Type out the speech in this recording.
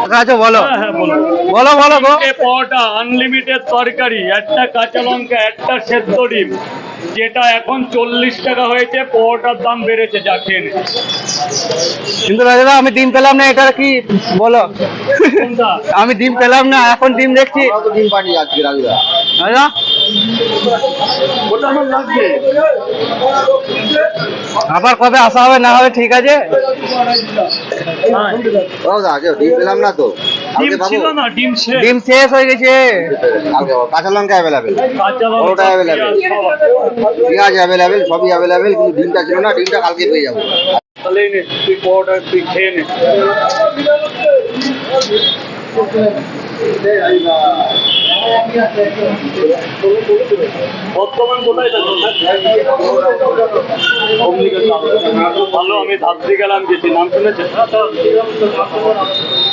আচ্ছা বলো। হ্যাঁ হ্যাঁ বলো। বলো বলো গো। পরোটা, আনলিমিটেড তরকারি, একটা কাঁচা লঙ্কা, একটা সেদ্ধ ডিম, যেটা এখন 40 টাকা হয়েছে। পরোটার দাম বেড়েছে, যা খেয়ে নে। কিন্তু দাদা আমি ডিম পেলাম না, এটা কি বলো? কোনটা? আমি ডিম পেলাম না, এখন ডিম দেখছি। ডিম পানি আজকে রাজুদা। দাদা ওটা আমার লাগবে। আবার কবে আসা হবে না হবে, ঠিক আছে। হ্যাঁ, দাদা আজকে ডিম পেলাম না তো। ডিম কালকে পাবো। ছিল না, ডিম শেষ। ডিম শেষ হয়ে গেছে। কালকে পাবো। কাঁচা লঙ্কা অ্যাভেলেবেল, কাঁচা লঙ্কা, পরোটা অ্যাভেলেবেল, পেঁয়াজ অ্যাভেলেবেল, সবই অ্যাভেলেবেল, কিন্তু ডিমটা ছিল না। ডিমটা কালকে পেয়ে যাবো। তাহলে এই নে, তুই পরোটা তুই খেয়ে নে। বর্তমান কোথায় যাচ্ছেন? ভালো, আমি ধাত্রী গেলাম গেছি, নাম শুনেছেন?